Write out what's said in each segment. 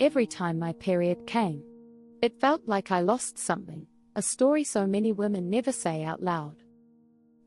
Every time my period came, it felt like I lost something, a story so many women never say out loud.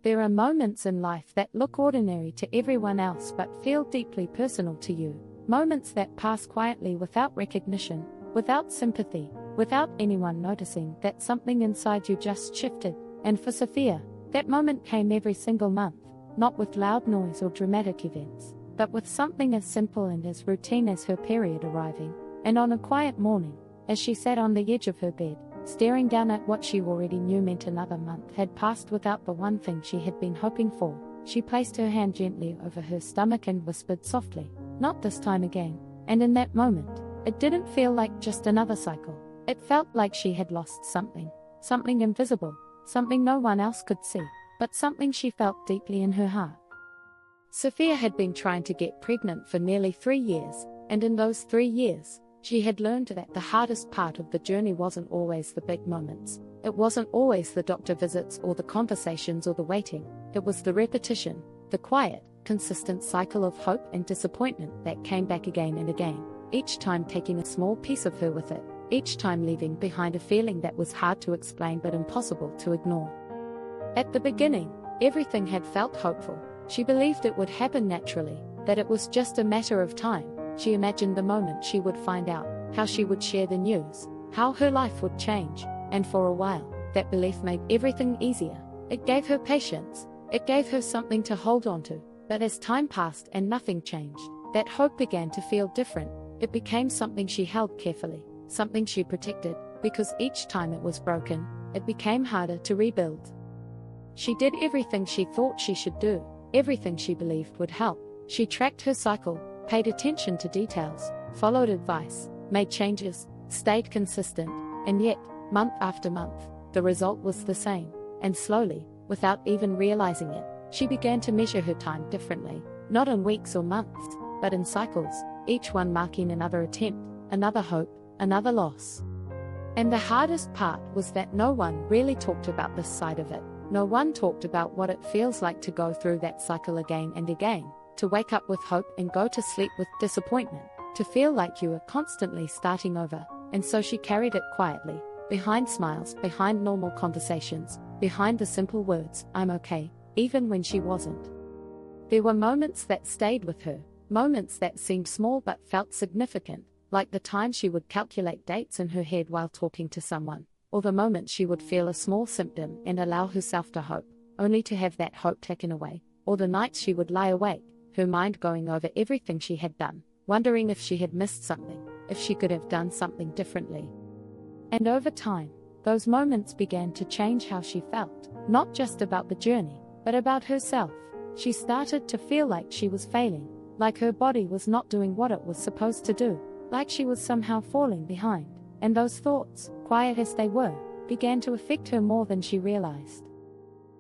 There are moments in life that look ordinary to everyone else but feel deeply personal to you, moments that pass quietly without recognition, without sympathy, without anyone noticing that something inside you just shifted. And for Sophia, that moment came every single month, not with loud noise or dramatic events, but with something as simple and as routine as her period arriving. And on a quiet morning, as she sat on the edge of her bed, staring down at what she already knew meant another month had passed without the one thing she had been hoping for, she placed her hand gently over her stomach and whispered softly, "Not this time again." And in that moment, it didn't feel like just another cycle. It felt like she had lost something, something invisible, something no one else could see, but something she felt deeply in her heart. Sophia had been trying to get pregnant for nearly 3 years, and in those 3 years, she had learned that the hardest part of the journey wasn't always the big moments. It wasn't always the doctor visits or the conversations or the waiting. It was the repetition, the quiet, consistent cycle of hope and disappointment that came back again and again, each time taking a small piece of her with it, each time leaving behind a feeling that was hard to explain but impossible to ignore. At the beginning, everything had felt hopeful. She believed it would happen naturally, that it was just a matter of time. She imagined the moment she would find out, how she would share the news, how her life would change, and for a while, that belief made everything easier. It gave her patience, it gave her something to hold on to, but as time passed and nothing changed, that hope began to feel different. It became something she held carefully, something she protected, because each time it was broken, it became harder to rebuild. She did everything she thought she should do, everything she believed would help. She tracked her cycle, paid attention to details, followed advice, made changes, stayed consistent, and yet, month after month, the result was the same. And slowly, without even realizing it, she began to measure her time differently, not in weeks or months, but in cycles, each one marking another attempt, another hope, another loss. And the hardest part was that no one really talked about this side of it. No one talked about what it feels like to go through that cycle again and again, to wake up with hope and go to sleep with disappointment, to feel like you were constantly starting over. And so she carried it quietly, behind smiles, behind normal conversations, behind the simple words, "I'm okay," even when she wasn't. There were moments that stayed with her, moments that seemed small but felt significant, like the time she would calculate dates in her head while talking to someone, or the moment she would feel a small symptom and allow herself to hope, only to have that hope taken away, or the nights she would lie awake, her mind going over everything she had done, wondering if she had missed something, if she could have done something differently. And over time, those moments began to change how she felt, not just about the journey, but about herself. She started to feel like she was failing, like her body was not doing what it was supposed to do, like she was somehow falling behind. And those thoughts, quiet as they were, began to affect her more than she realized.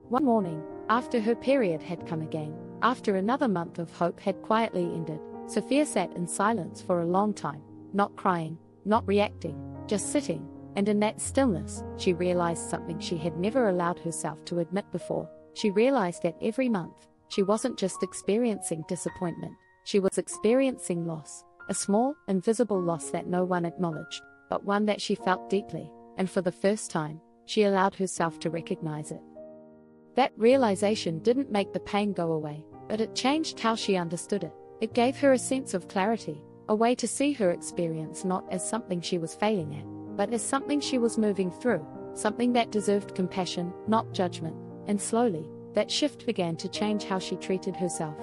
One morning, after her period had come again, after another month of hope had quietly ended, Sophia sat in silence for a long time, not crying, not reacting, just sitting, and in that stillness, she realized something she had never allowed herself to admit before. She realized that every month, she wasn't just experiencing disappointment, she was experiencing loss, a small, invisible loss that no one acknowledged, but one that she felt deeply, and for the first time, she allowed herself to recognize it. That realization didn't make the pain go away, but it changed how she understood it. It gave her a sense of clarity, a way to see her experience not as something she was failing at, but as something she was moving through, something that deserved compassion, not judgment. And slowly, that shift began to change how she treated herself.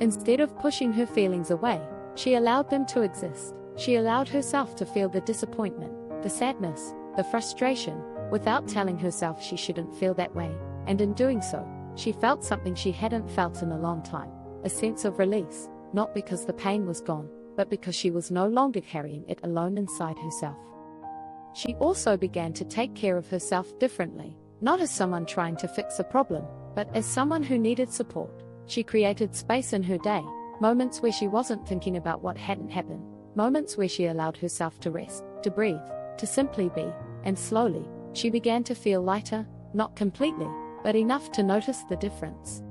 Instead of pushing her feelings away, she allowed them to exist. She allowed herself to feel the disappointment, the sadness, the frustration, without telling herself she shouldn't feel that way. And in doing so, she felt something she hadn't felt in a long time, a sense of release, not because the pain was gone, but because she was no longer carrying it alone inside herself. She also began to take care of herself differently, not as someone trying to fix a problem, but as someone who needed support. She created space in her day, moments where she wasn't thinking about what hadn't happened, moments where she allowed herself to rest, to breathe, to simply be, and slowly, she began to feel lighter, not completely, but enough to notice the difference.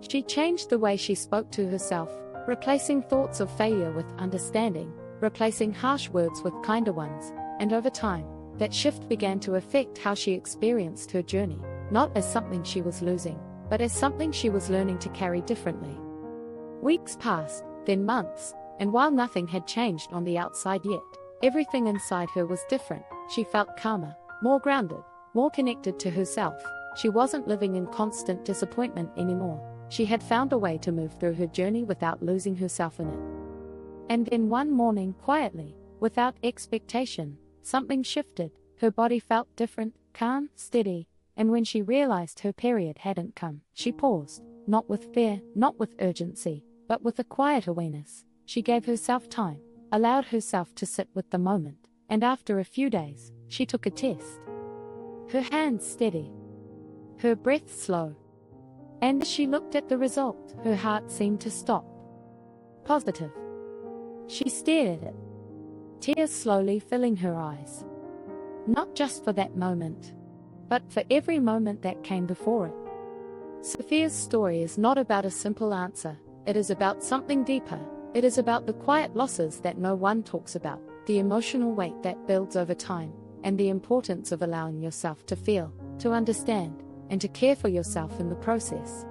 She changed the way she spoke to herself, replacing thoughts of failure with understanding, replacing harsh words with kinder ones, and over time, that shift began to affect how she experienced her journey, not as something she was losing, but as something she was learning to carry differently. Weeks passed, then months, and while nothing had changed on the outside yet, everything inside her was different. She felt calmer, more grounded, more connected to herself. She wasn't living in constant disappointment anymore. She had found a way to move through her journey without losing herself in it. And then one morning, quietly, without expectation, something shifted. Her body felt different, calm, steady, and when she realized her period hadn't come, she paused, not with fear, not with urgency, but with a quiet awareness. She gave herself time, allowed herself to sit with the moment, and after a few days, she took a test. Her hands steady, her breath slow, and as she looked at the result, her heart seemed to stop. Positive. She stared at it, tears slowly filling her eyes. Not just for that moment, but for every moment that came before it. Sophia's story is not about a simple answer, it is about something deeper. It is about the quiet losses that no one talks about, the emotional weight that builds over time, and the importance of allowing yourself to feel, to understand, and to care for yourself in the process.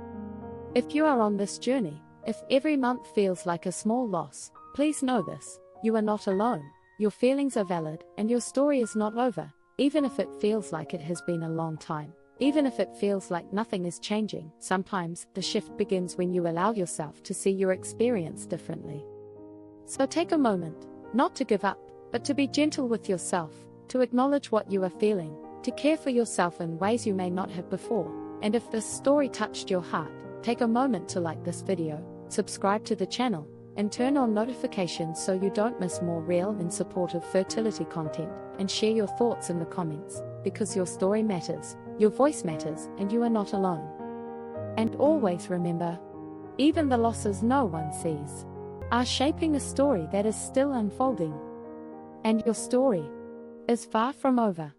If you are on this journey, if every month feels like a small loss, please know this: you are not alone, your feelings are valid, and your story is not over, even if it feels like it has been a long time. Even if it feels like nothing is changing, sometimes the shift begins when you allow yourself to see your experience differently. So take a moment, not to give up, but to be gentle with yourself, to acknowledge what you are feeling, to care for yourself in ways you may not have before. And if this story touched your heart, take a moment to like this video, subscribe to the channel, and turn on notifications so you don't miss more real and supportive fertility content, and share your thoughts in the comments, because your story matters. Your voice matters, and you are not alone. And always remember, even the losses no one sees are shaping a story that is still unfolding. And your story is far from over.